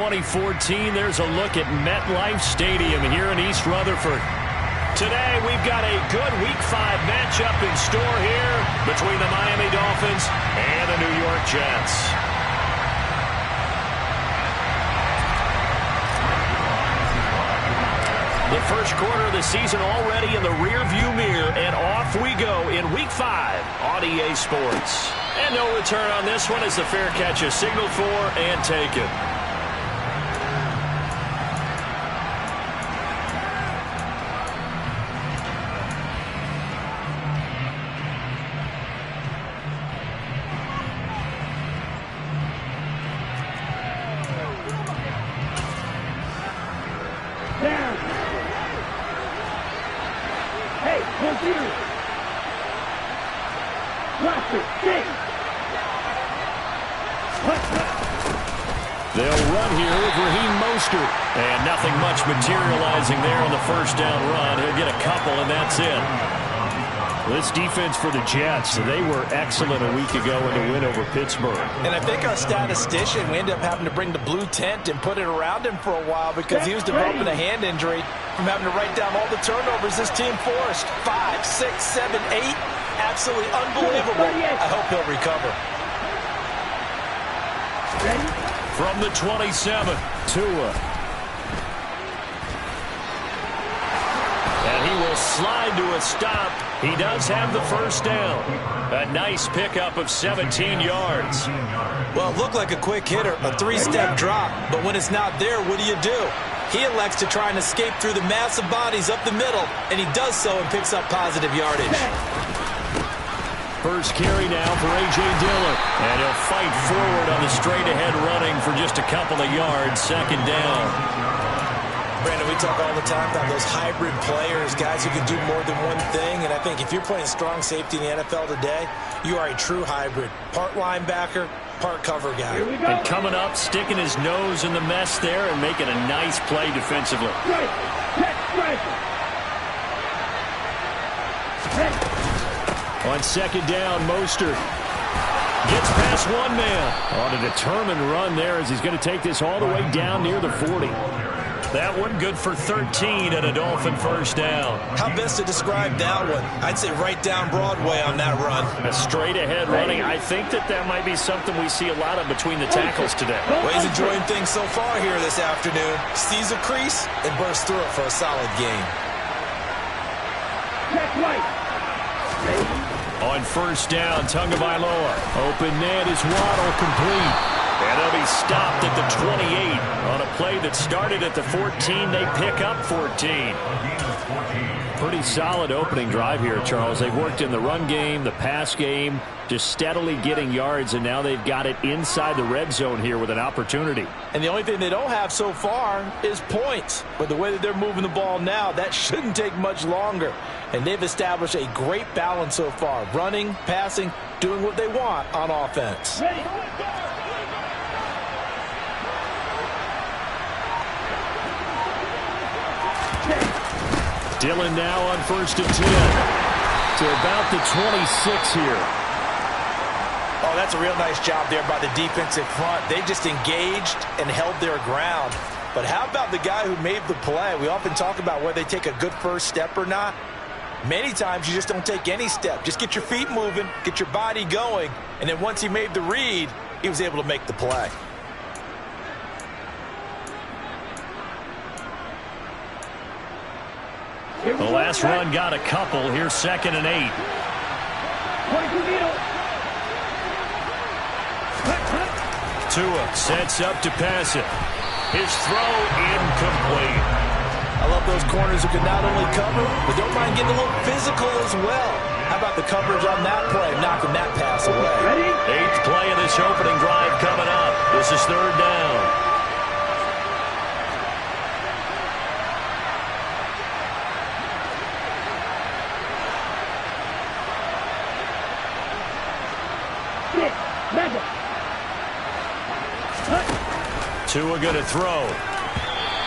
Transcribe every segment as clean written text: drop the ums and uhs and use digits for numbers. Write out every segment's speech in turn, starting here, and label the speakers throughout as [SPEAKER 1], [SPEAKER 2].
[SPEAKER 1] 2014, there's a look at MetLife Stadium here in East Rutherford. Today, we've got a good Week 5 matchup in store here between the Miami Dolphins and the New York Jets. The first quarter of the season already in the rearview mirror, and off we go in Week 5 on EA Sports. And no return on this one as the fair catch is signaled for and taken.
[SPEAKER 2] They'll run here with Raheem Mostert.
[SPEAKER 1] And nothing much materializing there on the first down run. He'll get a couple, and that's it.
[SPEAKER 2] This defense for the Jets, they were excellent a week ago in the win over Pittsburgh.
[SPEAKER 3] And I think our statistician, we ended up having to bring the blue tent and put it around him for a while because he was developing a hand injury from having to write down all the turnovers this team forced. 5, 6, 7, 8. Absolutely unbelievable. I hope he'll recover.
[SPEAKER 1] From the 27,
[SPEAKER 2] Tua.
[SPEAKER 1] And he will slide to a stop. He does have the first down. A nice pickup of 17 yards.
[SPEAKER 3] Well, it looked like a quick hitter, a three-step drop. But when it's not there, what do? He elects to try and escape through the massive bodies up the middle, and he does so and picks up positive yardage.
[SPEAKER 1] First carry now for A.J. Dillon. And he'll fight forward on the straight-ahead running for just a couple of yards. Second down.
[SPEAKER 3] Brandon, we talk all the time about those hybrid players, guys who can do more than one thing. And I think if you're playing strong safety in the NFL today, you are a true hybrid. Part linebacker, part cover guy.
[SPEAKER 1] And coming up, sticking his nose in the mess there and making a nice play defensively. On second down, Mostert gets past one man. On a determined run there as he's going to take this all the way down near the 40. That one good for 13 and a Dolphin first down.
[SPEAKER 3] How best to describe that one? I'd say right down Broadway on that run.
[SPEAKER 1] A straight-ahead running. I think that might be something we see a lot of between the tackles today.
[SPEAKER 3] Well, he's enjoying things so far here this afternoon. Sees a crease and bursts through it for a solid gain.
[SPEAKER 1] On first down, Tagovailoa. Open man is Waddle, complete. And he'll be stopped at the 28. On a play that started at the 14, they pick up 14. Pretty solid opening drive here, Charles. They've worked in the run game, the pass game, just steadily getting yards, and now they've got it inside the red zone here with an opportunity.
[SPEAKER 3] And the only thing they don't have so far is points. But the way that they're moving the ball now, that shouldn't take much longer. And they've established a great balance so far. Running, passing, doing what they want on offense.
[SPEAKER 2] Ready.
[SPEAKER 1] Dillon now on first and 10 to about the 26 here.
[SPEAKER 3] Oh, that's a real nice job there by the defensive front. They just engaged and held their ground. But how about the guy who made the play? We often talk about whether they take a good first step or not. Many times you just don't take any step. Just get your feet moving, get your body going, and then once he made the read, he was able to make the play.
[SPEAKER 1] The last run got a couple. Here's second and 8. Tua sets up to pass it. His throw incomplete.
[SPEAKER 3] I love those corners who can not only cover, but don't mind getting a little physical as well. How about the coverage on that play, knocking that pass away?
[SPEAKER 1] Eighth play of this opening drive coming up. This is third down. Tua going to throw.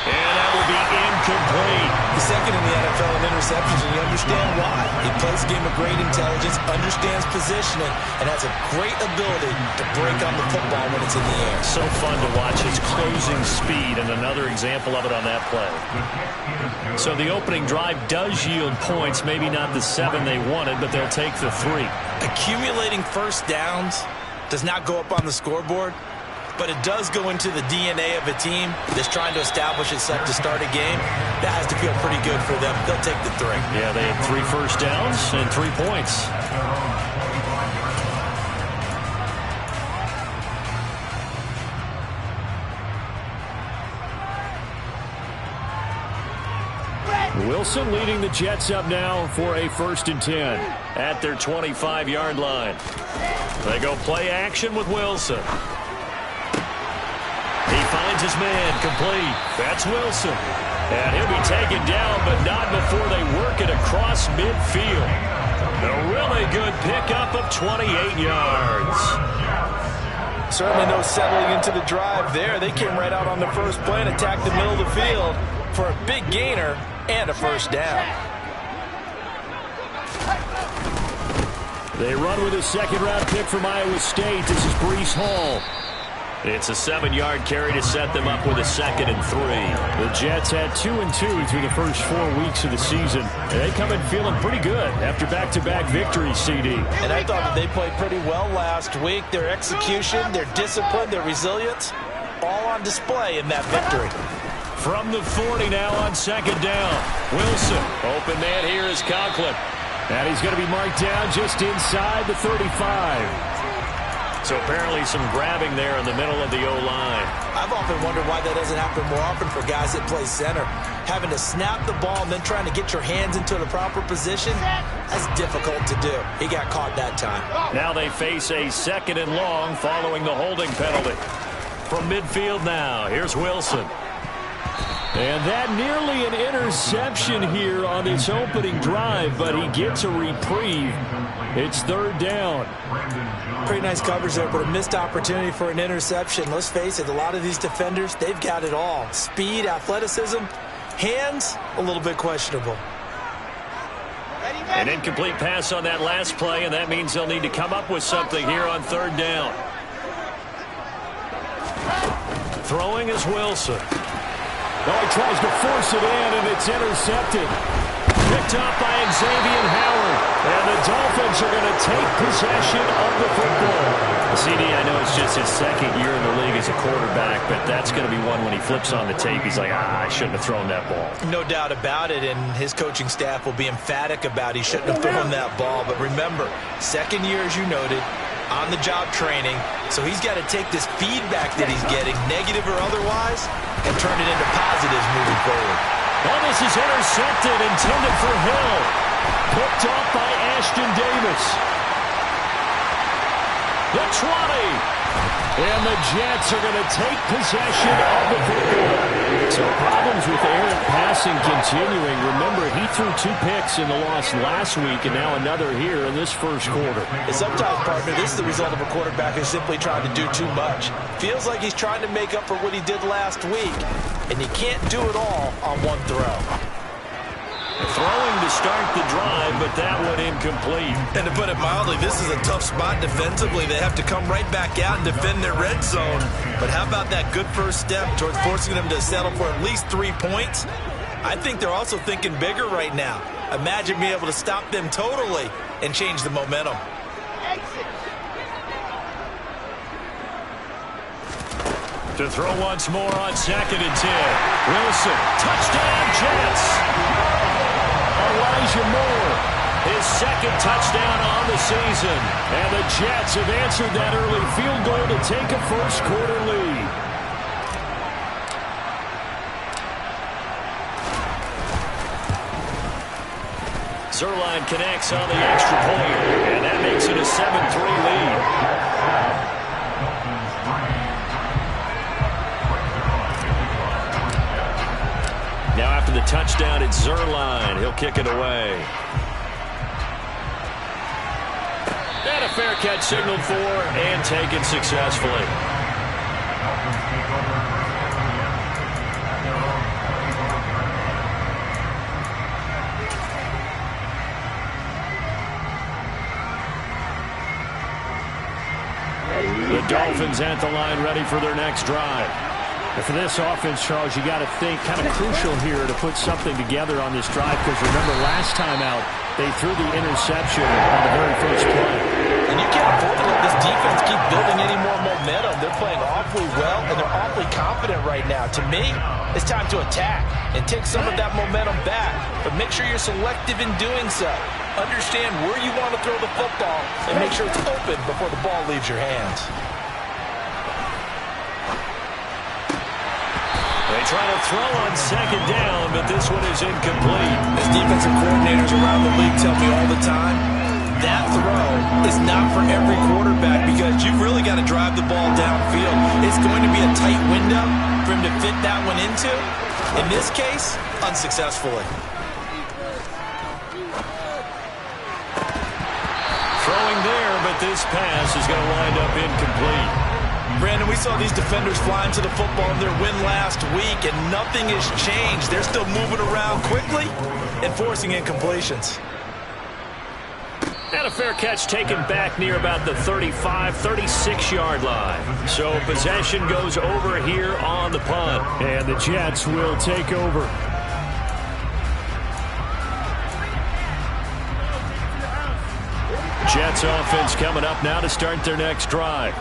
[SPEAKER 1] And that will be incomplete.
[SPEAKER 3] second in the NFL in interceptions, and you understand why. He plays a game of great intelligence, understands positioning, and has a great ability to break on the football when it's in the air.
[SPEAKER 1] So fun to watch his closing speed, and another example of it on that play. So the opening drive does yield points, maybe not the 7 they wanted, but they'll take the 3.
[SPEAKER 3] Accumulating first downs does not go up on the scoreboard, but it does go into the DNA of a team that's trying to establish itself to start a game. That has to feel pretty good for them. They'll take the 3.
[SPEAKER 1] Yeah, they had 3 first downs and 3 points. Wilson leading the Jets up now for a 1st and 10 at their 25-yard line. They go play action with Wilson. He finds his man complete. That's Wilson. And he'll be taken down, but not before they work it across midfield. A really good pickup of 28 yards.
[SPEAKER 3] Certainly no settling into the drive there. They came right out on the first play and attacked the middle of the field for a big gainer and a 1st down.
[SPEAKER 1] They run with a 2nd-round pick from Iowa State. This is Breece Hall. It's a 7-yard carry to set them up with a 2nd and 3. The Jets had 2 and 2 through the first 4 weeks of the season. And they come in feeling pretty good after back-to-back victories, CD.
[SPEAKER 3] And I thought that they played pretty well last week. Their execution, their discipline, their resilience, all on display in that victory.
[SPEAKER 1] From the 40 now on 2nd down. Wilson, open man here is Conklin. And he's going to be marked down just inside the 35. So apparently some grabbing there in the middle of the O-line.
[SPEAKER 3] I've often wondered why that doesn't happen more often for guys that play center. Having to snap the ball and then trying to get your hands into the proper position, that's difficult to do. He got caught that time.
[SPEAKER 1] Now they face a 2nd and long following the holding penalty. From midfield now, here's Wilson. And that nearly an interception here on this opening drive, but he gets a reprieve. It's 3rd down.
[SPEAKER 3] Pretty nice coverage there, but a missed opportunity for an interception. Let's face it, a lot of these defenders, they've got it all. Speed, athleticism, hands, a little bit questionable.
[SPEAKER 1] An incomplete pass on that last play, and that means they'll need to come up with something here on 3rd down. Throwing is Wilson.
[SPEAKER 2] Oh, he tries to force it in, and it's intercepted.
[SPEAKER 1] Picked up by Xavier Howard. And the Dolphins are going to take possession of the football. CD, I know it's just his 2nd year in the league as a quarterback, but that's going to be one when he flips on the tape. He's like, I shouldn't have thrown that ball.
[SPEAKER 3] No doubt about it, and his coaching staff will be emphatic about he shouldn't have thrown that ball. But remember, 2nd year, as you noted, on-the-job training, so he's got to take this feedback that he's getting, negative or otherwise, and turn it into positives moving forward.
[SPEAKER 1] Well, this is intercepted, intended for Hill. Picked off by Ashton Davis. The 20. And the Jets are going to take possession of the football. So problems with errant passing continuing. Remember, he threw 2 picks in the loss last week, and now another here in this first quarter.
[SPEAKER 3] And sometimes, partner, this is the result of a quarterback who's simply trying to do too much. Feels like he's trying to make up for what he did last week, and you can't do it all on one throw.
[SPEAKER 1] Throwing to start the drive, but that one incomplete.
[SPEAKER 3] And to put it mildly, this is a tough spot defensively. They have to come right back out and defend their red zone. But how about that good first step towards forcing them to settle for at least 3 points? I think they're also thinking bigger right now. Imagine being able to stop them totally and change the momentum.
[SPEAKER 1] To throw once more on 2nd and 10. Wilson, touchdown Jets. Elijah Moore, his 2nd touchdown on the season. And the Jets have answered that early field goal to take a first quarter lead. Zerline connects on the extra point, and that makes it a 7-3 lead. Now after the touchdown, it's Zerline. He'll kick it away. And a fair catch signaled for and taken successfully.
[SPEAKER 2] Dolphins at the line, ready for their next drive. And for this offense, Charles, you got to think kind of crucial here to put something together on this drive, because remember last time out they threw the interception on the very first play.
[SPEAKER 3] And you can't afford to let this defense keep building any more momentum. They're playing awfully well, and they're awfully confident right now. To me, it's time to attack and take some of that momentum back, but make sure you're selective in doing so. Understand where you want to throw the football and make sure it's open before the ball leaves your hands.
[SPEAKER 1] They try to throw on second down, but this one is incomplete.
[SPEAKER 3] As defensive coordinators around the league tell me all the time, that throw is not for every quarterback, because you've really got to drive the ball downfield. It's going to be a tight window for him to fit that one into. In this case, unsuccessfully.
[SPEAKER 1] Throwing there, but this pass is going to wind up incomplete.
[SPEAKER 3] Brandon, we saw these defenders flying to the football in their win last week, and nothing has changed. They're still moving around quickly and forcing incompletions.
[SPEAKER 1] And a fair catch taken back near about the 35, 36-yard line. So possession goes over here on the punt.
[SPEAKER 2] And the Jets will take over.
[SPEAKER 1] Jets offense coming up now to start their next drive.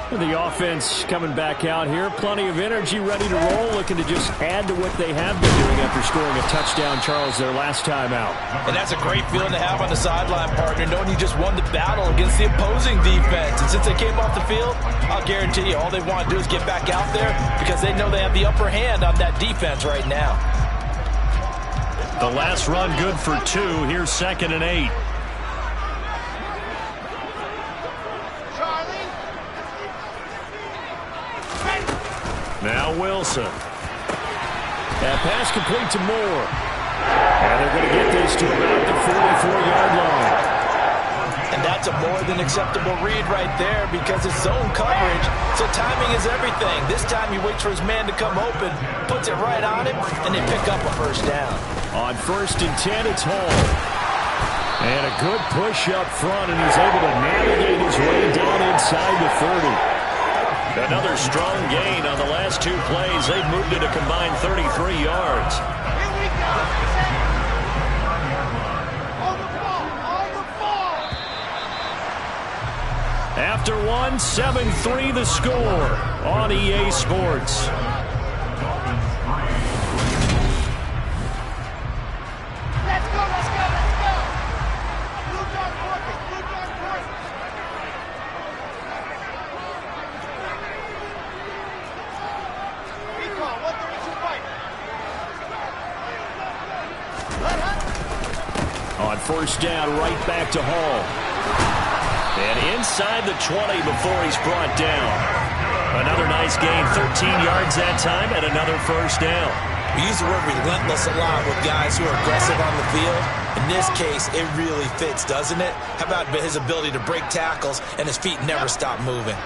[SPEAKER 2] The offense coming back out here. Plenty of energy, ready to roll, looking to just add to what they have been doing after scoring a touchdown, Charles, their last time out.
[SPEAKER 3] And that's a great feeling to have on the sideline, partner, knowing you just won the battle against the opposing defense. And since they came off the field, I'll guarantee you all they want to do is get back out there, because they know they have the upper hand on that defense right now.
[SPEAKER 1] The last run good for 2. Here's 2nd and 8. Now Wilson.
[SPEAKER 2] That pass complete to Moore. And they're going to get this to about the 44-yard line.
[SPEAKER 3] And that's a more than acceptable read right there, because it's zone coverage, so timing is everything. This time he waits for his man to come open, puts it right on him, and they pick up a first down.
[SPEAKER 2] On 1st and 10, it's Hall. And a good push up front, and he's able to navigate his way down inside the 30.
[SPEAKER 1] Another strong gain on the last 2 plays. They've moved it a combined 33 yards.
[SPEAKER 4] Here we go. On the ball.
[SPEAKER 1] After 1, 7-3 the score on EA Sports.
[SPEAKER 2] On 1st down, right back to Hall.
[SPEAKER 1] And inside the 20 before he's brought down. Another nice gain, 13 yards that time, and another first down.
[SPEAKER 3] We use the word relentless a lot with guys who are aggressive on the field. In this case, it really fits, doesn't it? How about his ability to break tackles and his feet never stop moving?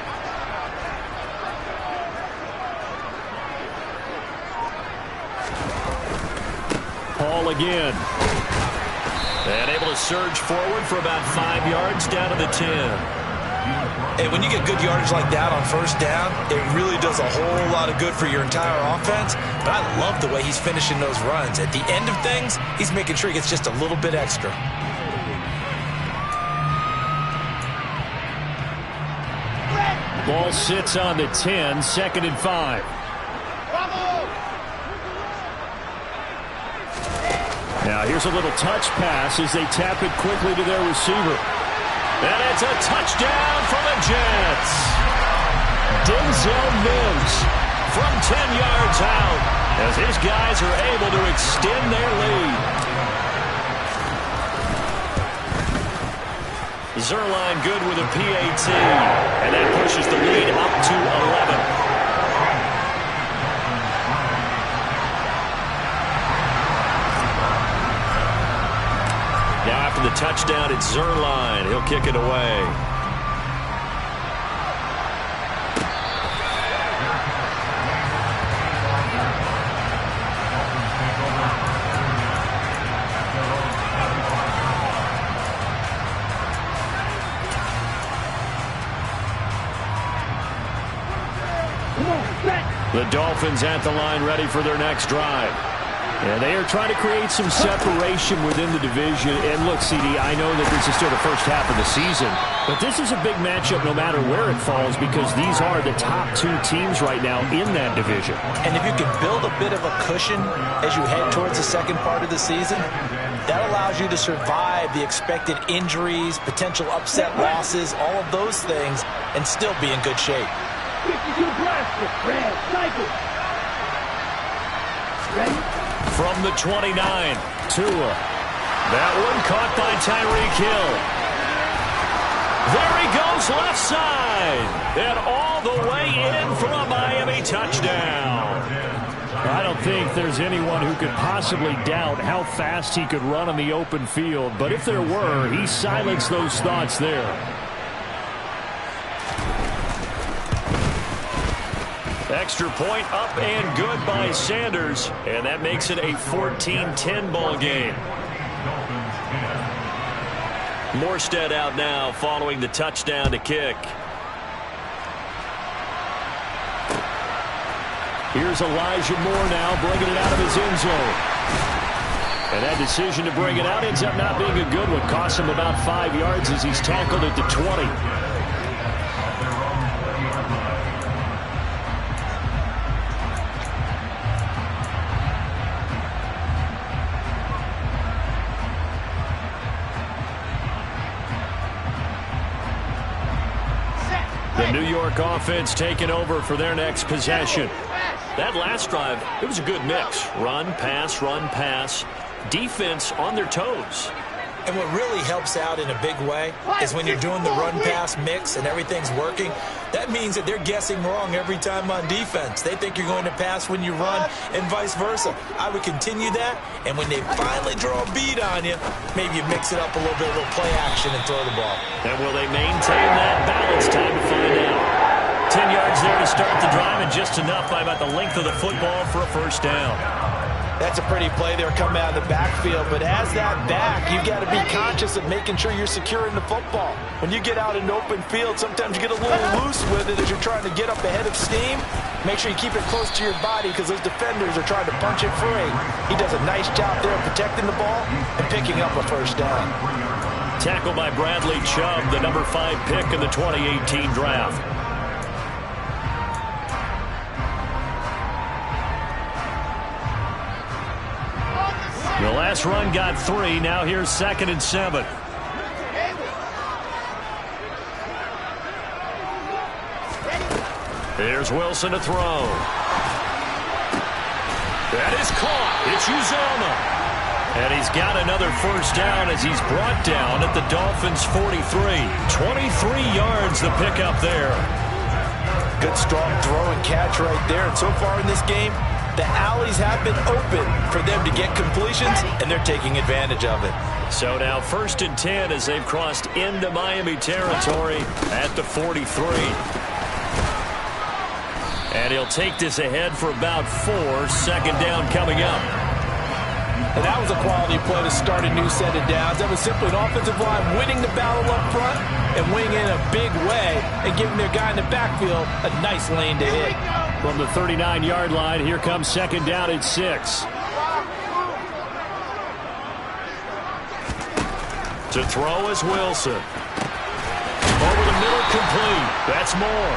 [SPEAKER 2] Hall again.
[SPEAKER 1] And able to surge forward for about 5 yards down to the 10.
[SPEAKER 3] And when you get good yardage like that on 1st down, it really does a whole lot of good for your entire offense. But I love the way he's finishing those runs. At the end of things, he's making sure he gets just a little bit extra.
[SPEAKER 2] Ball sits on the 10, 2nd and 5. Now here's a little touch pass as they tap it quickly to their receiver.
[SPEAKER 1] And it's a touchdown for the Jets.
[SPEAKER 2] Denzel Mims
[SPEAKER 1] from 10 yards out as his guys are able to extend their lead. Zerline good with a PAT, and that pushes the lead up to 11. Now after the touchdown, it's Zerline. He'll kick it away.
[SPEAKER 2] The Dolphins at the line ready for their next drive. And they are trying to create some separation within the division. And look, CD, I know that this is still the first half of the season, but this is a big matchup no matter where it falls because these are the top two teams right now in that division.
[SPEAKER 3] And if you can build a bit of a cushion as you head towards the second part of the season, that allows you to survive the expected injuries, potential upset losses, all of those things, and still be in good shape.
[SPEAKER 4] 52 blaster, red, cycle. Ready?
[SPEAKER 2] From the 29, Tua. That one caught by Tyreek Hill. There he goes left side. And all the way in for a Miami touchdown. I don't think there's anyone who could possibly doubt how fast he could run on the open field. But if there were, he silenced those thoughts there. Extra point up and good by Sanders. And that makes it a 14-10 ball game. Morstead out now following the touchdown to kick. Here's Elijah Moore now bringing it out of his end zone. And that decision to bring it out ends up not being a good one. Costs him about 5 yards as he's tackled at the 20. The New York offense taking over for their next possession. That last drive, it was a good mix. Run, pass, defense on their toes.
[SPEAKER 3] And what really helps out in a big way is when you're doing the run-pass mix and everything's working, that means that they're guessing wrong every time on defense. They think you're going to pass when you run and vice versa. I would continue that, and when they finally draw a beat on you, maybe you mix it up a little bit, a little play action and throw the ball.
[SPEAKER 2] And will they maintain that balance? Time to find out. 10 yards there to start the drive, and just enough by about the length of the football for a first down.
[SPEAKER 3] That's a pretty play there coming out of the backfield, but as that back, you've got to be conscious of making sure you're securing the football. When you get out in the open field, sometimes you get a little loose with it as you're trying to get up ahead of steam. Make sure you keep it close to your body because those defenders are trying to punch it free. He does a nice job there protecting the ball and picking up a first down.
[SPEAKER 2] Tackled by Bradley Chubb, the number 5 pick in the 2018 draft. The last run got 3. Now here's 2nd and 7. Here's Wilson to throw. That is caught. It's Uzomah. And he's got another first down as he's brought down at the Dolphins' 43. 23 yards the pickup there.
[SPEAKER 3] Good strong throw and catch right there. And so far in this game, the alleys have been open for them to get completions, and they're taking advantage of it.
[SPEAKER 2] So now 1st and 10 as they've crossed into Miami territory at the 43. And he'll take this ahead for about 4. 2nd down coming up.
[SPEAKER 3] And that was a quality play to start a new set of downs. That was simply an offensive line winning the battle up front and winning in a big way and giving their guy in the backfield a nice lane to hit.
[SPEAKER 2] From the 39-yard line, here comes 2nd down at 6. To throw is Wilson. Over the middle, complete. That's Moore.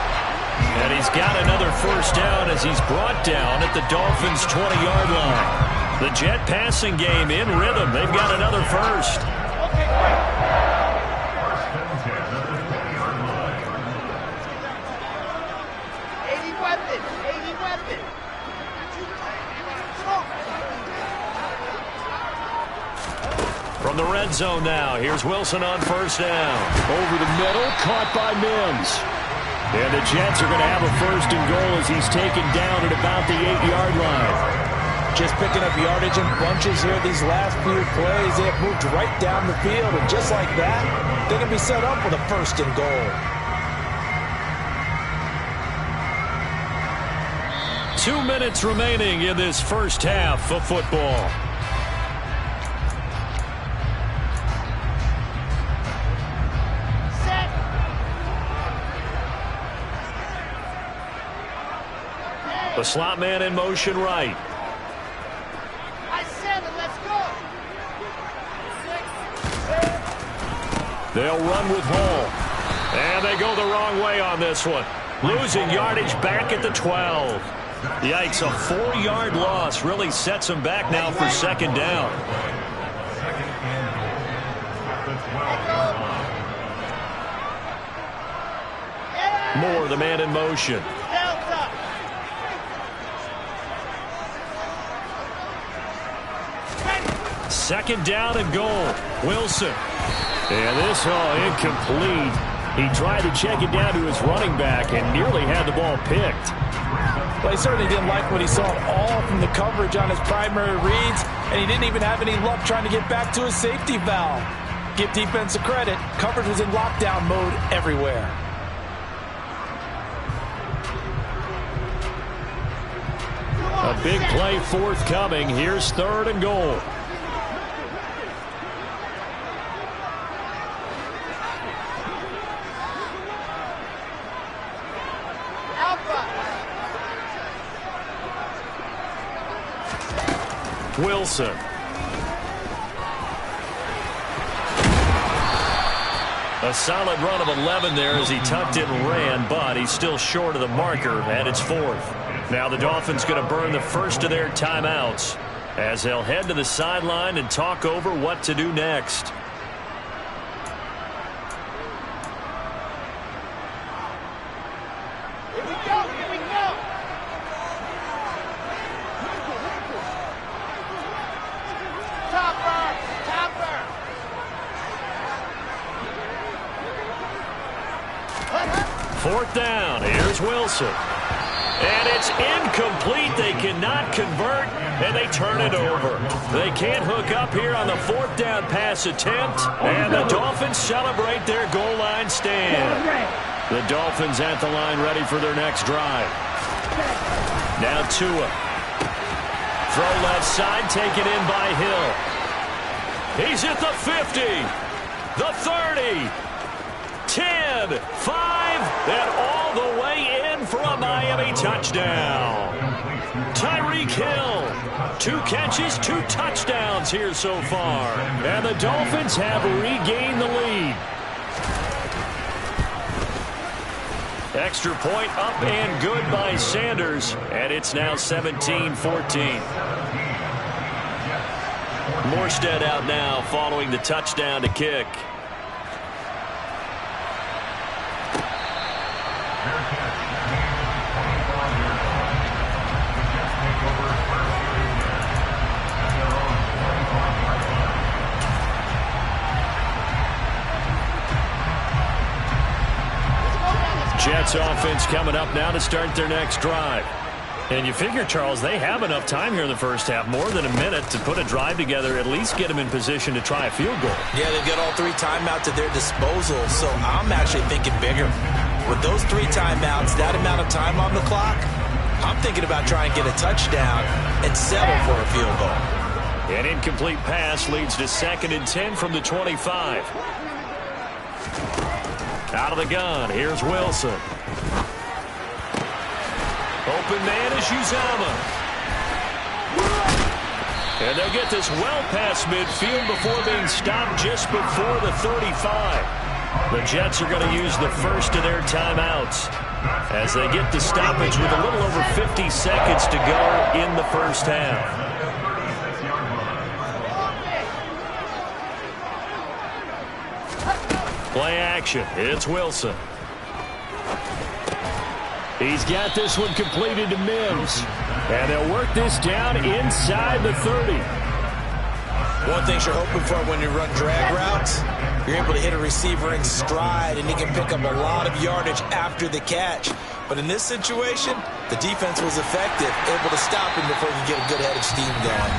[SPEAKER 2] And he's got another first down as he's brought down at the Dolphins' 20-yard line. The Jet passing game in rhythm. They've got another first. From the red zone now, here's Wilson on first down. Over the middle, caught by Mims. And the Jets are going to have a 1st and goal as he's taken down at about the 8-yard line.
[SPEAKER 3] Just picking up yardage in bunches here these last few plays. They have moved right down the field, and just like that, they're going to be set up with a 1st and goal.
[SPEAKER 2] 2 minutes remaining in this first half of football. The
[SPEAKER 1] slot man in motion right.
[SPEAKER 4] Let's go.
[SPEAKER 1] They'll run with Hall. And they go the wrong way on this one. Losing yardage back at the 12. Yikes, a 4-yard loss really sets them back now for second down. Moore, the man in motion. Second down and goal. Wilson. And this incomplete. He tried to check it down to his running back and nearly had the ball picked.
[SPEAKER 3] Well, he certainly didn't like what he saw at all from the coverage on his primary reads, and he didn't even have any luck trying to get back to his safety valve. Give defense a credit. Coverage was in lockdown mode everywhere.
[SPEAKER 1] A big play forthcoming. Here's third and goal. Wilson. A solid run of 11 there as he tucked it and ran, but he's still short of the marker, and it's fourth. Now the Dolphins going to burn the first of their timeouts as they'll head to the sideline and talk over what to do next. Fourth down. Here's Wilson. And it's incomplete. They cannot convert, and they turn it over. They can't hook up here on the fourth down pass attempt, and the Dolphins celebrate their goal line stand. The Dolphins at the line ready for their next drive. Now Tua. Throw left side, taken in by Hill. He's at the 50, the 30, 10, 5, and all the way in for a Miami touchdown. Tyreek Hill, 2 catches, 2 touchdowns here so far. And the Dolphins have regained the lead. Extra point up and good by Sanders, and it's now 17-14. Morstead out now following the touchdown to kick. Jets offense coming up now to start their next drive. And you figure, Charles, they have enough time here in the first half, more than a minute, to put a drive together, at least get them in position to try a field goal.
[SPEAKER 3] Yeah, they've got all 3 timeouts at their disposal, so I'm actually thinking bigger. With those 3 timeouts, that amount of time on the clock, I'm thinking about trying to get a touchdown and settle for a field goal.
[SPEAKER 1] An incomplete pass leads to 2nd and 10 from the 25. Out of the gun, here's Wilson. Open man is Uzama. And they'll get this well past midfield before being stopped just before the 35. The Jets are going to use the first of their timeouts as they get the stoppage with a little over 50 seconds to go in the first half. Play action. It's Wilson. He's got this one completed to Mims. And they'll work this down inside the 30.
[SPEAKER 3] One thing you're hoping for when you run drag routes, you're able to hit a receiver in stride, and he can pick up a lot of yardage after the catch. But in this situation, the defense was effective, able to stop him before he could get a good head of steam going.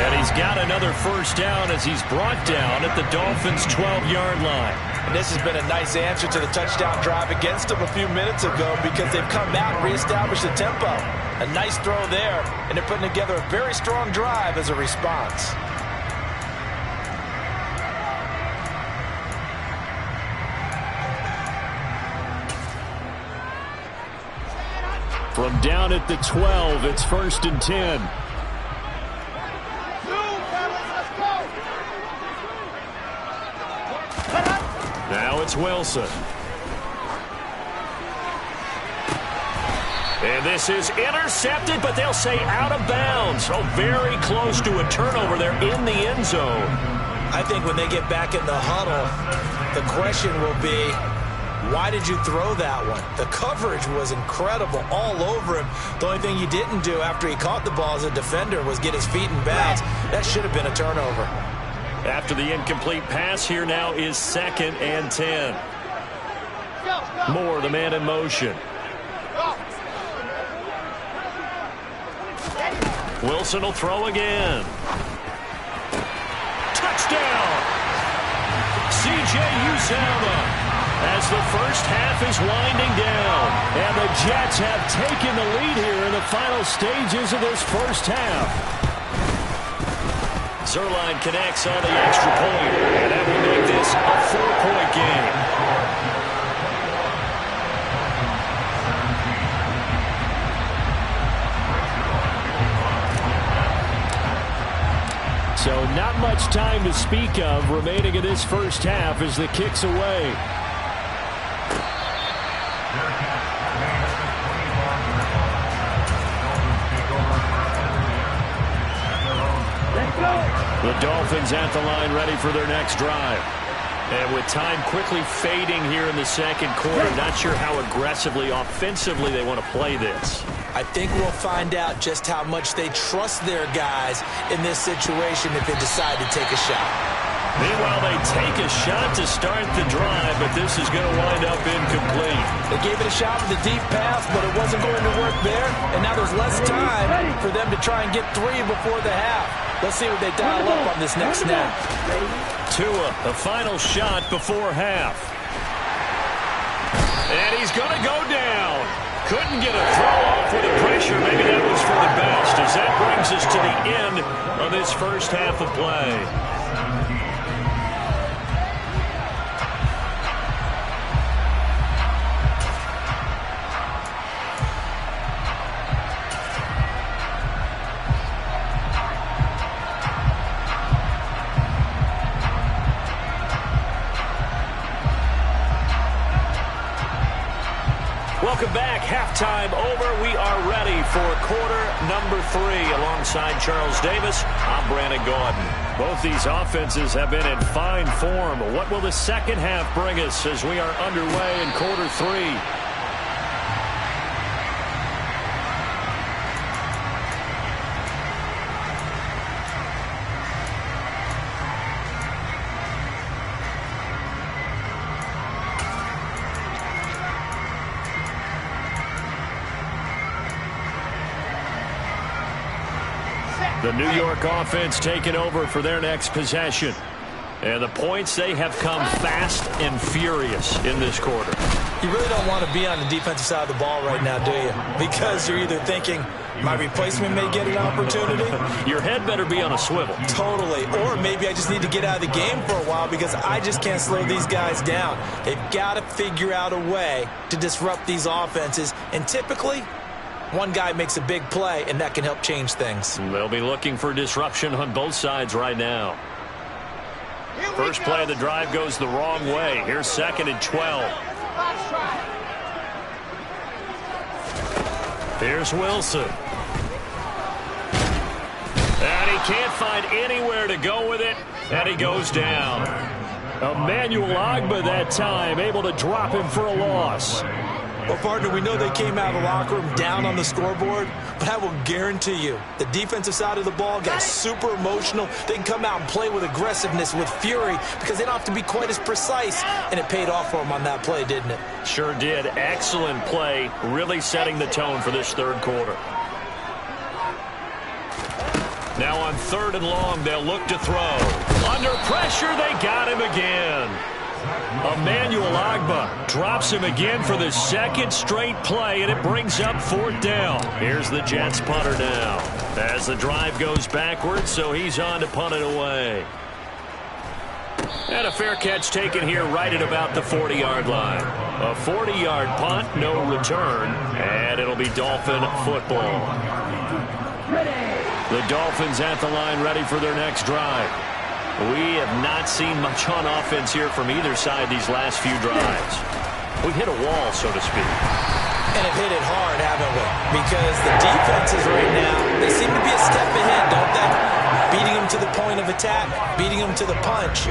[SPEAKER 1] And he's got another first down as he's brought down at the Dolphins' 12-yard line.
[SPEAKER 3] And this has been a nice answer to the touchdown drive against them a few minutes ago because they've come out and reestablished the tempo. A nice throw there, and they're putting together a very strong drive as a response.
[SPEAKER 2] From down at the 12, it's 1st and 10. Now it's Wilson. And this is intercepted, but they'll say out of bounds. Oh, very close to a turnover there in the end zone.
[SPEAKER 3] I think when they get back in the huddle, the question will be, why did you throw that one? The coverage was incredible all over him. The only thing he didn't do after he caught the ball as a defender was get his feet in bounds. That should have been a turnover.
[SPEAKER 1] After the incomplete pass, here now is 2nd and 10. Moore, the man in motion. Wilson will throw again. Touchdown! C.J. Uzomah. As the first half is winding down. And the Jets have taken the lead here in the final stages of this first half. Zerline connects on the extra point. And that will make this a 4-point game.
[SPEAKER 2] So not much time to speak of remaining in this first half as the kick's away. The Dolphins at the line ready for their next drive. And with time quickly fading here in the second quarter, not sure how aggressively, offensively they want to play this.
[SPEAKER 3] I think we'll find out just how much they trust their guys in this situation if they decide to take a shot.
[SPEAKER 1] Meanwhile, they take a shot to start the drive, but this is going to wind up incomplete.
[SPEAKER 3] They gave it a shot with a deep pass, but it wasn't going to work there, and now there's less time for them to try and get 3 before the half. Let's see what they dial up on this next snap.
[SPEAKER 1] Tua, the final shot before half. And he's going to go down. Couldn't get a throw off with the pressure. Maybe that was for the best, as that brings us to the end of this first half of play. Welcome back. Halftime over. We are ready for quarter number 3. Alongside Charles Davis, I'm Brandon Gaudin. Both these offenses have been in fine form. What will the second half bring us as we are underway in quarter 3? The New York offense taking over for their next possession. And the points, they have come fast and furious in this quarter.
[SPEAKER 3] You really don't want to be on the defensive side of the ball right now, do you? Because you're either thinking, my replacement may get an opportunity.
[SPEAKER 1] Your head better be on a swivel.
[SPEAKER 3] Totally. Or maybe I just need to get out of the game for a while because I just can't slow these guys down. They've got to figure out a way to disrupt these offenses. And typically, one guy makes a big play, and that can help change things.
[SPEAKER 1] They'll be looking for disruption on both sides right now. First play of the drive goes the wrong way. Here's 2nd and 12. Here's Wilson. And he can't find anywhere to go with it, and he goes down. Emmanuel Ogbah that time, able to drop him for a loss.
[SPEAKER 3] Well, partner, we know they came out of the locker room down on the scoreboard, but I will guarantee you the defensive side of the ball got super emotional. They can come out and play with aggressiveness, with fury, because they don't have to be quite as precise, and it paid off for them on that play, didn't it?
[SPEAKER 1] Sure did. Excellent play, really setting the tone for this third quarter. Now on 3rd and long, they'll look to throw. Under pressure, they got him again. Emmanuel Ogbah drops him again for the second straight play, and it brings up 4th down. Here's the Jets punter now as the drive goes backwards, so he's on to punt it away. And a fair catch taken here right at about the 40-yard line. A 40-yard punt, no return, and it'll be Dolphin football. The Dolphins at the line ready for their next drive. We have not seen much on offense here from either side these last few drives. We hit a wall, so to speak.
[SPEAKER 3] And have hit it hard, haven't we? Because the defenses right now, they seem to be a step ahead, don't they? Beating them to the point of attack, beating them to the punch.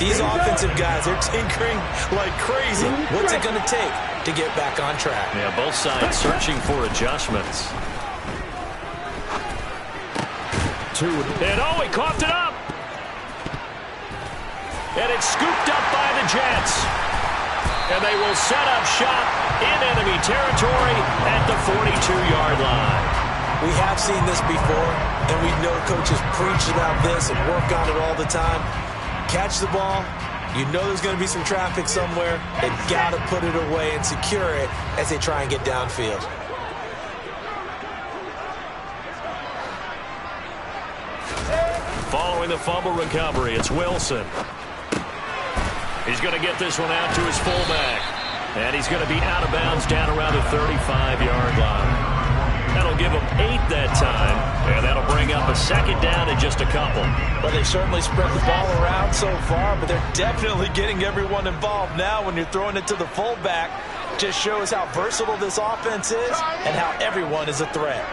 [SPEAKER 3] These offensive guys, they're tinkering like crazy. What's it going to take to get back on track?
[SPEAKER 1] Yeah, both sides searching for adjustments. And oh, he coughed it up. And it's scooped up by the Jets. And they will set up shop in enemy territory at the 42-yard line.
[SPEAKER 3] We have seen this before, and we know coaches preach about this and work on it all the time. Catch the ball. You know there's going to be some traffic somewhere. They've got to put it away and secure it as they try and get downfield.
[SPEAKER 1] Following the fumble recovery, it's Wilson. He's going to get this one out to his fullback. And he's going to be out of bounds down around the 35-yard line. That'll give him 8 that time, and that'll bring up a second down in just a couple.
[SPEAKER 3] Well, they certainly spread the ball around so far, but they're definitely getting everyone involved now when you're throwing it to the fullback. Just shows how versatile this offense is and how everyone is a threat.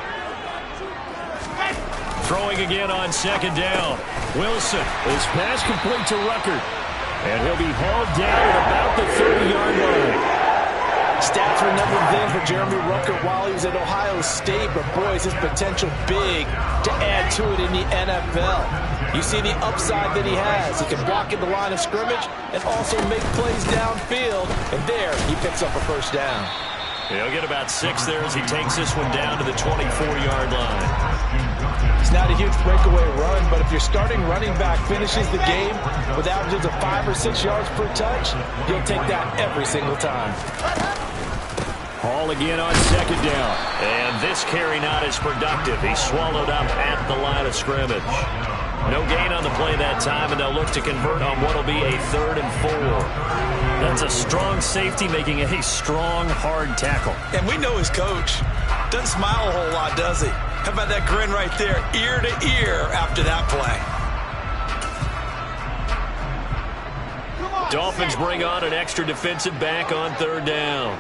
[SPEAKER 1] Throwing again on second down. Wilson.
[SPEAKER 2] His pass complete to Ruckert. And he'll be hauled down at about the 30-yard line.
[SPEAKER 3] Stats were never big for Jeremy Ruckert while he was at Ohio State, but boy, is his potential big to add to it in the NFL. You see the upside that he has. He can block at the line of scrimmage and also make plays downfield, and there he picks up a first down.
[SPEAKER 1] He'll get about 6 there as he takes this one down to the 24-yard line.
[SPEAKER 3] It's not a huge breakaway run, but if your starting running back finishes the game with averages of 5 or 6 yards per touch, you'll take that every single time.
[SPEAKER 2] Hall again on second down.
[SPEAKER 1] And this carry not as productive. He swallowed up at the line of scrimmage. No gain on the play that time, and they'll look to convert on what will be a 3rd and 4. That's a strong safety making a strong, hard tackle.
[SPEAKER 3] And we know his coach doesn't smile a whole lot, does he? How about that grin right there, ear to ear after that play?
[SPEAKER 1] Dolphins bring on an extra defensive back on 3rd down.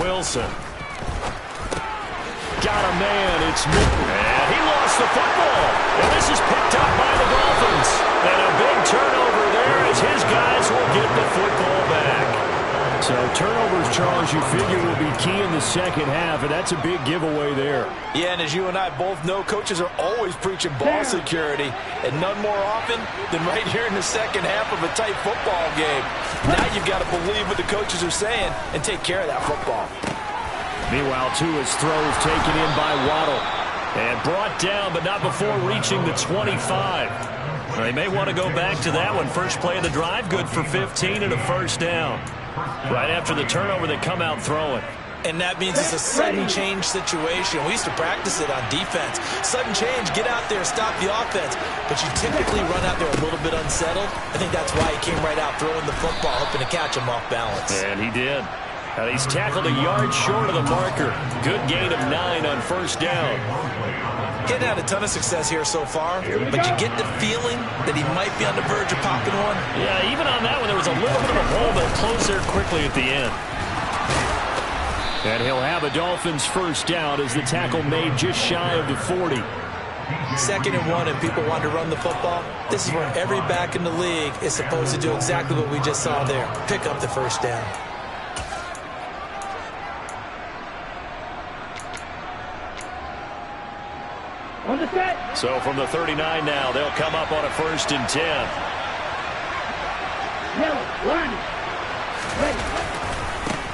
[SPEAKER 1] Wilson. Got a man. It's Mitton. And he lost the football. And this is picked up by the Dolphins. And a big turnover there as his guys will get the football back.
[SPEAKER 2] So turnovers, Charles, you figure will be key in the second half, and that's a big giveaway there.
[SPEAKER 3] Yeah, and as you and I both know, coaches are always preaching ball security, and none more often than right here in the second half of a tight football game. Now you've got to believe what the coaches are saying and take care of that football.
[SPEAKER 2] Meanwhile, Tua's throws taken in by Waddle.
[SPEAKER 1] And brought down, but not before reaching the 25. They may want to go back to that one. First play of the drive, good for 15 and a first down. Right after the turnover, they come out throwing.
[SPEAKER 3] And that means it's a sudden change situation. We used to practice it on defense. Sudden change, get out there, stop the offense. But you typically run out there a little bit unsettled. I think that's why he came right out throwing the football, hoping to catch him off balance.
[SPEAKER 1] And he did. And he's tackled a yard short of the marker. Good gain of 9 on first down.
[SPEAKER 3] He hadn't had a ton of success here so far, but you get the feeling that he might be on the verge of popping one.
[SPEAKER 1] Yeah, even on that one, there was a little bit of a hole that closed there quickly at the end.
[SPEAKER 2] And he'll have a Dolphins first down as the tackle made just shy of the 40.
[SPEAKER 3] 2nd and 1, and people want to run the football. This is where every back in the league is supposed to do exactly what we just saw there. Pick up the first down.
[SPEAKER 1] So from the 39 now, they'll come up on a 1st and 10.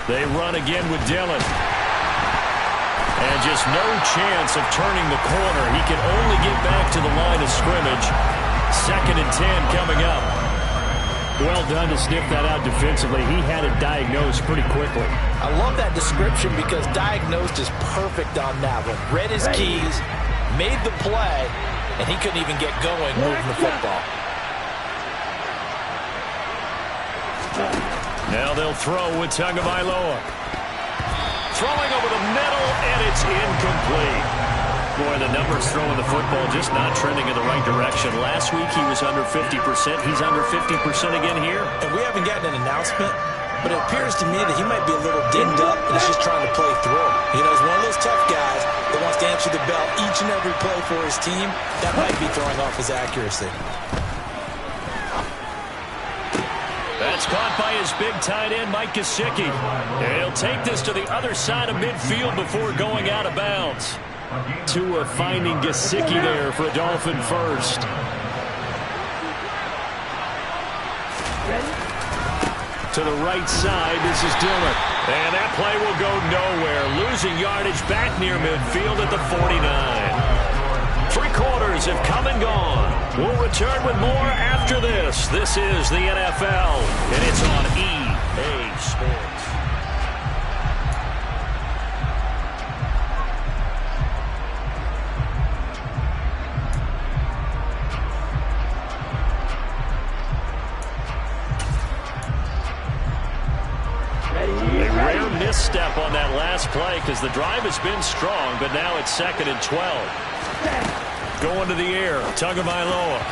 [SPEAKER 1] They run again with Dillon. And just no chance of turning the corner. He can only get back to the line of scrimmage. 2nd and 10 coming up.
[SPEAKER 2] Well done to sniff that out defensively. He had it diagnosed pretty quickly.
[SPEAKER 3] I love that description because diagnosed is perfect on that one. Read his keys, made the play, and he couldn't even get going moving the football.
[SPEAKER 1] Now they'll throw with Tagovailoa. Throwing over the middle, and it's incomplete. Boy, the numbers throwing the football just not trending in the right direction. Last week he was under 50%. He's under 50% again here.
[SPEAKER 3] And we haven't gotten an announcement, but it appears to me that he might be a little dinged up and is just trying to play through. You know, he's one of those tough guys that wants to answer the bell each and every play for his team. That might be throwing off his accuracy.
[SPEAKER 1] That's caught by his big tight end, Mike Gesicki. He'll take this to the other side of midfield before going out of bounds. Tua finding Gesicki there for a Dolphin first. To the right side, this is Dillon. And that play will go nowhere. Losing yardage back near midfield at the 49. 3 quarters have come and gone. We'll return with more after this. This is the NFL, and it's on EA Sports. A rare misstep on that last play because the drive has been strong, but now it's 2nd and 12. Going to the air, Tagovailoa.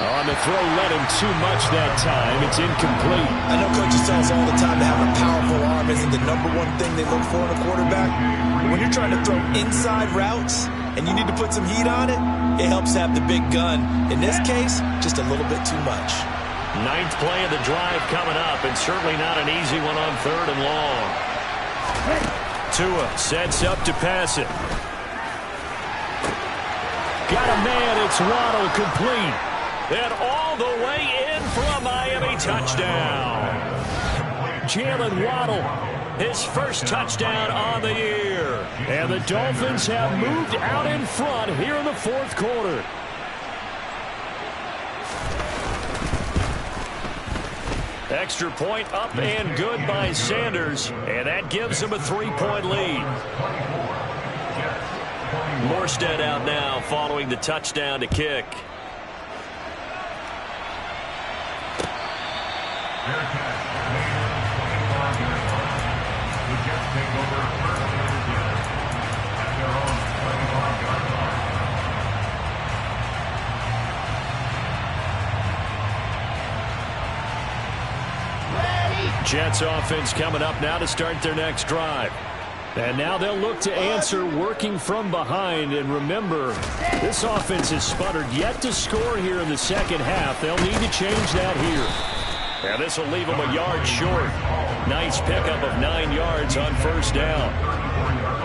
[SPEAKER 1] On the throw, led him too much that time. It's incomplete.
[SPEAKER 3] I know coaches tell us all the time that having a powerful arm isn't the #1 thing they look for in a quarterback. When you're trying to throw inside routes and you need to put some heat on it, it helps have the big gun. In this case, just a little bit too much.
[SPEAKER 1] 9th play of the drive coming up, and certainly not an easy one on 3rd and long. Tua sets up to pass it. Got a man, it's Waddle, complete. And all the way in for a Miami touchdown. Jalen Waddle, his first touchdown on the year. And the Dolphins have moved out in front here in the 4th quarter. Extra point up and good by Sanders. And that gives him a 3-point lead. Morstead out now following the touchdown to kick. Jets offense coming up now to start their next drive. And now they'll look to answer working from behind. And remember, this offense has sputtered yet to score here in the 2nd half. They'll need to change that here. And this will leave them a yard short. Nice pickup of 9 yards on 1st down.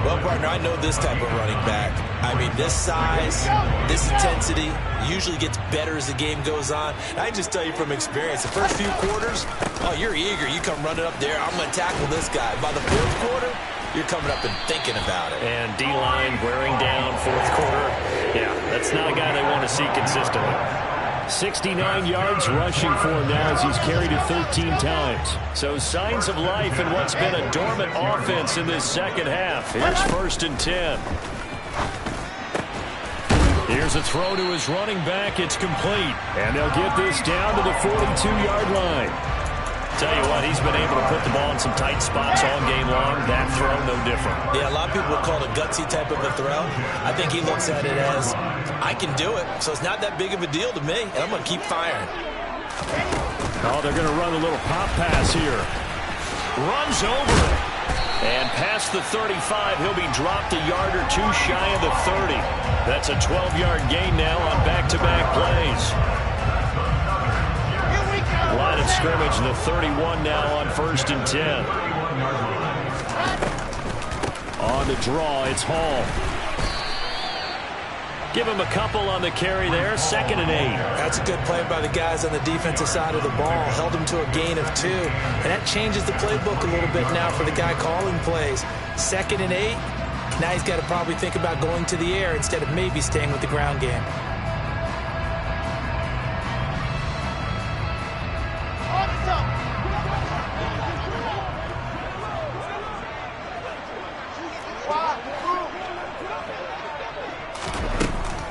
[SPEAKER 3] Well, partner, I know this type of running back. I mean, this size, this intensity usually gets better as the game goes on. I just tell you from experience, the first few quarters, oh, you're eager. You come running up there. I'm going to tackle this guy. By the 4th quarter, you're coming up and thinking about it.
[SPEAKER 1] And D-line wearing down 4th quarter. Yeah, that's not a guy they want to see consistently. 69 yards rushing for him now as he's carried it 13 times. So signs of life in what's been a dormant offense in this 2nd half. Here's 1st and 10. Here's a throw to his running back. It's complete. And they'll get this down to the 42-yard line. Tell you what, he's been able to put the ball in some tight spots all game long. That throw, no different.
[SPEAKER 3] Yeah, a lot of people would call it a gutsy type of a throw. I think he looks at it as, I can do it, so it's not that big of a deal to me, and I'm going to keep firing.
[SPEAKER 1] Oh, they're going to run a little pop pass here. Runs over it. And past the 35, he'll be dropped a yard or 2 shy of the 30. That's a 12-yard gain now on back-to-back plays. Line of scrimmage, the 31 now on 1st and 10. On the draw, it's Hall. Give him a couple on the carry there, 2nd and 8.
[SPEAKER 3] That's a good play by the guys on the defensive side of the ball. Held him to a gain of 2. And that changes the playbook a little bit now for the guy calling plays. 2nd and 8. Now he's got to probably think about going to the air instead of maybe staying with the ground game.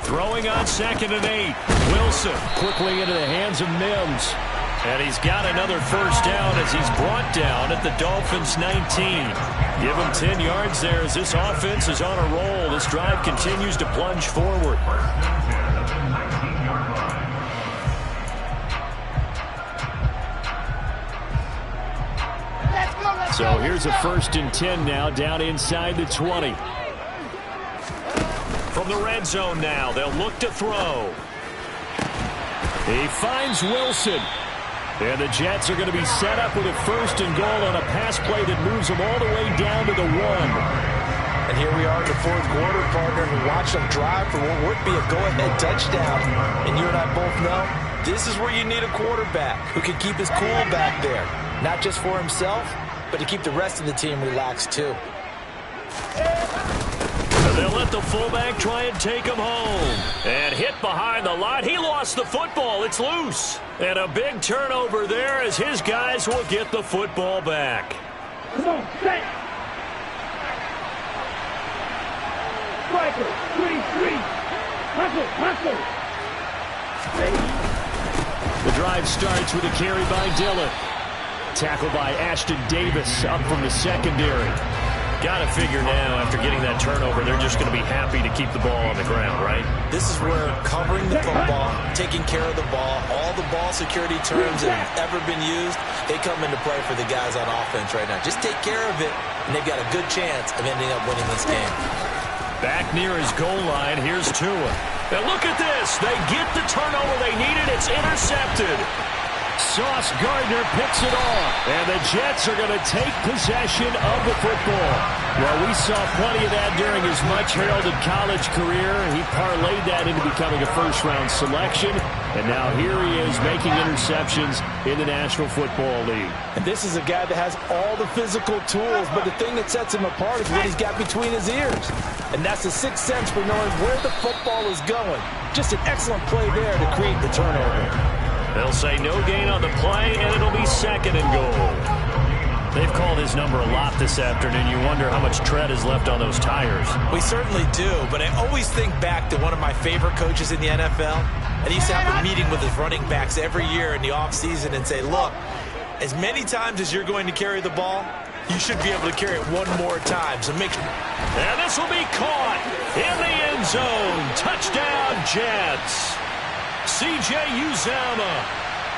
[SPEAKER 1] Throwing on 2nd and 8. Wilson quickly into the hands of Mims. And he's got another first down as he's brought down at the Dolphins' 19. Give him 10 yards there as this offense is on a roll. This drive continues to plunge forward. So here's a 1st and 10 now down inside the 20. From the red zone now, they'll look to throw. He finds Wilson. And the Jets are going to be set up with a 1st and goal on a pass play that moves them all the way down to the 1.
[SPEAKER 3] And here we are in the 4th quarter, partner, and watch them drive for what would be a go-ahead touchdown. And you and I both know this is where you need a quarterback who can keep his cool back there. Not just for himself, but to keep the rest of the team relaxed too.
[SPEAKER 1] They'll let the fullback try and take him home. And hit behind the line. He lost the football. It's loose. And a big turnover there as his guys will get the football back.
[SPEAKER 4] Come on, set. Striker, 3-3. Hustle.
[SPEAKER 1] The drive starts with a carry by Dillon. Tackled by Ashton Davis up from the secondary. Got to figure now, after getting that turnover, they're just going to be happy to keep the ball on the ground, right?
[SPEAKER 3] This is where covering the football, taking care of the ball, all the ball security terms that have ever been used, they come into play for the guys on offense right now. Just take care of it, and they've got a good chance of ending up winning this game.
[SPEAKER 1] Back near his goal line, here's Tua. And look at this. They get the turnover they needed. It's intercepted. Sauce Gardner picks it off, and the Jets are going to take possession of the football. Well, we saw plenty of that during his much-heralded college career. He parlayed that into becoming a first-round selection, and now here he is making interceptions in the National Football League.
[SPEAKER 3] And this is a guy that has all the physical tools, but the thing that sets him apart is what he's got between his ears. And that's the sixth sense for knowing where the football is going. Just an excellent play there to create the turnover.
[SPEAKER 1] They'll say no gain on the play, and it'll be 2nd and goal. They've called his number a lot this afternoon. You wonder how much tread is left on those tires.
[SPEAKER 3] We certainly do, but I always think back to one of my favorite coaches in the NFL. And he used to have a meeting with his running backs every year in the offseason and say, look, as many times as you're going to carry the ball, you should be able to carry it one more time. So make sure.
[SPEAKER 1] And this will be caught in the end zone. Touchdown, Jets. C.J. Uzomah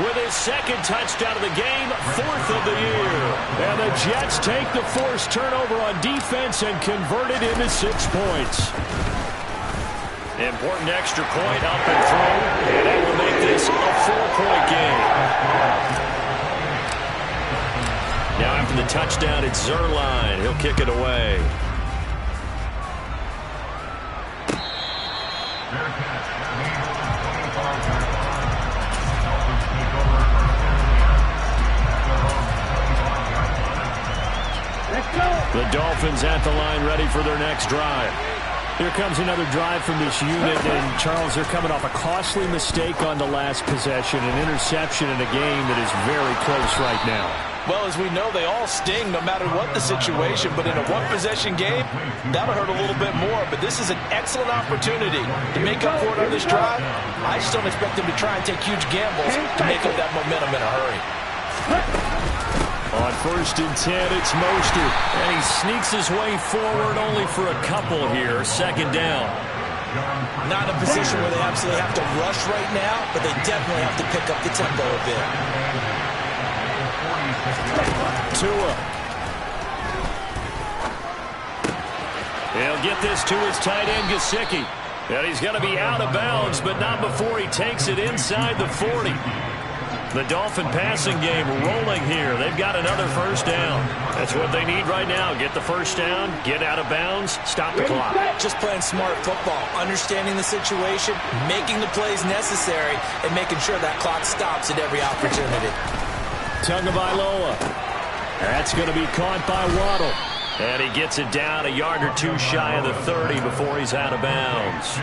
[SPEAKER 1] with his 2nd touchdown of the game, 4th of the year. And the Jets take the forced turnover on defense and convert it into 6 points. Important extra point up and through, and that will make this a 4-point game. Now after the touchdown, it's Zuerlein. He'll kick it away. The Dolphins at the line, ready for their next drive. Here comes another drive from this unit, and Charles, they're coming off a costly mistake on the last possession, an interception in a game that is very close right now.
[SPEAKER 3] Well, as we know, they all sting no matter what the situation, but in a one-possession game, that'll hurt a little bit more. But this is an excellent opportunity to make up for it on this drive. I just don't expect them to try and take huge gambles to make up that momentum in a hurry.
[SPEAKER 1] On 1st and 10, it's Mostert, and he sneaks his way forward only for a couple here. 2nd down.
[SPEAKER 3] Not in a position where they absolutely have to rush right now, but they definitely have to pick up the tempo a bit.
[SPEAKER 1] Tua. He'll get this to his tight end, Gesicki. And he's going to be out of bounds, but not before he takes it inside the 40. The Dolphin passing game rolling here. They've got another first down. That's what they need right now. Get the first down, get out of bounds, stop the clock.
[SPEAKER 3] Just playing smart football, understanding the situation, making the plays necessary, and making sure that clock stops at every opportunity.
[SPEAKER 1] Tagovailoa. That's going to be caught by Waddle. And he gets it down a yard or two shy of the 30 before he's out of bounds.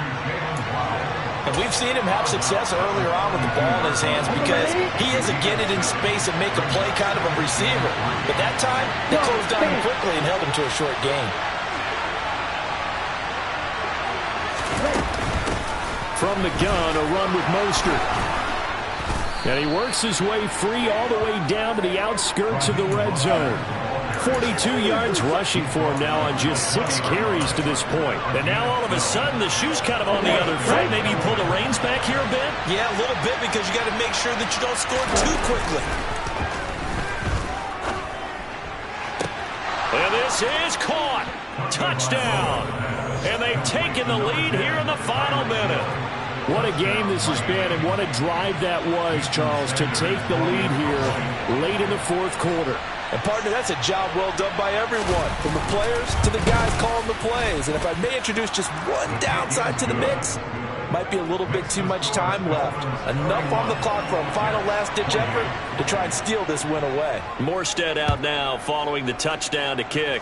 [SPEAKER 3] And we've seen him have success earlier on with the ball in his hands because he is a get it in space and make a play kind of a receiver. But that time, they closed down him quickly and held him to a short gain.
[SPEAKER 2] From the gun, a run with Mostert. And he works his way free all the way down to the outskirts of the red zone. 42 yards rushing for him now on just 6 carries to this point.
[SPEAKER 1] And now all of a sudden the shoe's kind of on the other foot. Maybe you pull the reins back here a bit?
[SPEAKER 3] Yeah, a little bit, because you got to make sure that you don't score too quickly.
[SPEAKER 1] And this is caught. Touchdown. And they've taken the lead here in the final minute.
[SPEAKER 2] What a game this has been, and what a drive that was, Charles, to take the lead here late in the fourth quarter.
[SPEAKER 3] And, partner, that's a job well done by everyone, from the players to the guys calling the plays. And if I may introduce just one downside to the mix, might be a little bit too much time left. Enough on the clock for a final last-ditch effort to try and steal this win away.
[SPEAKER 1] Morstead out now following the touchdown to kick.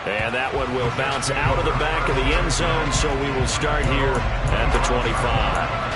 [SPEAKER 1] And that one will bounce out of the back of the end zone, so we will start here at the 25.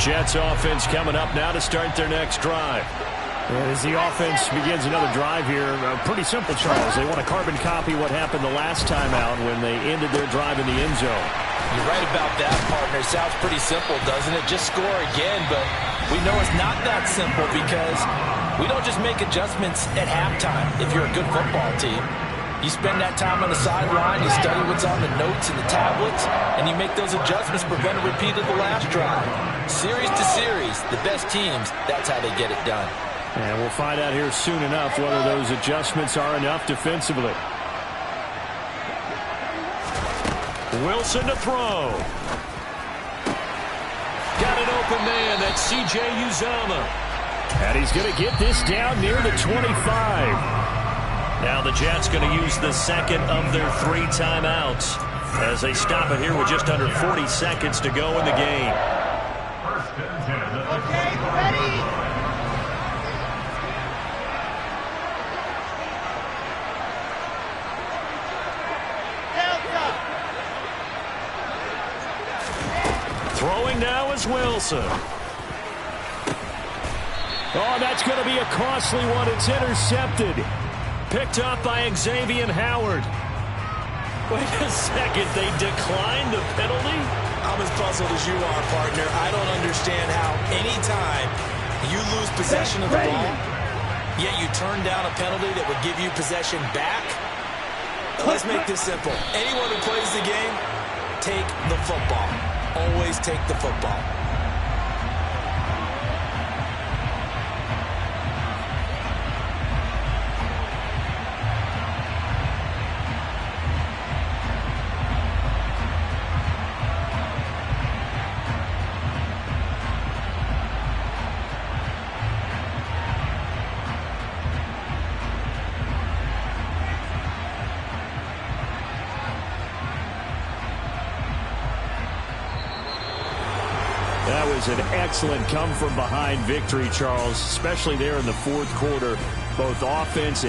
[SPEAKER 1] Jets offense coming up now to start their next drive.
[SPEAKER 2] As the offense begins another drive here, pretty simple, Charles. They want to carbon copy what happened the last time out when they ended their drive in the end zone.
[SPEAKER 3] You're right about that, partner. Sounds pretty simple, doesn't it? Just score again, but we know it's not that simple, because we don't just make adjustments at halftime if you're a good football team. You spend that time on the sideline, you study what's on the notes and the tablets, and you make those adjustments, prevent a repeat of the last drive. Series to series, the best teams, that's how they get it done.
[SPEAKER 2] And we'll find out here soon enough whether those adjustments are enough defensively.
[SPEAKER 1] Wilson to throw. Got an open man. That's C.J. Uzomah.
[SPEAKER 2] And he's going to get this down near the 25.
[SPEAKER 1] Now the Jets going to use the second of their 3 timeouts as they stop it here with just under 40 seconds to go in the game.
[SPEAKER 4] Okay, ready? Delta.
[SPEAKER 1] Throwing now is Wilson.
[SPEAKER 2] Oh, that's going to be a costly one. It's intercepted.
[SPEAKER 1] Picked up by Xavier Howard. Wait a second, they declined the penalty?
[SPEAKER 3] I'm as puzzled as you are, partner. I don't understand how any time you lose possession of the ball, yet you turn down a penalty that would give you possession back. Let's make this simple. Anyone who plays the game, take the football. Always take the football.
[SPEAKER 2] That was an excellent come-from-behind victory, Charles, especially there in the fourth quarter. Both offense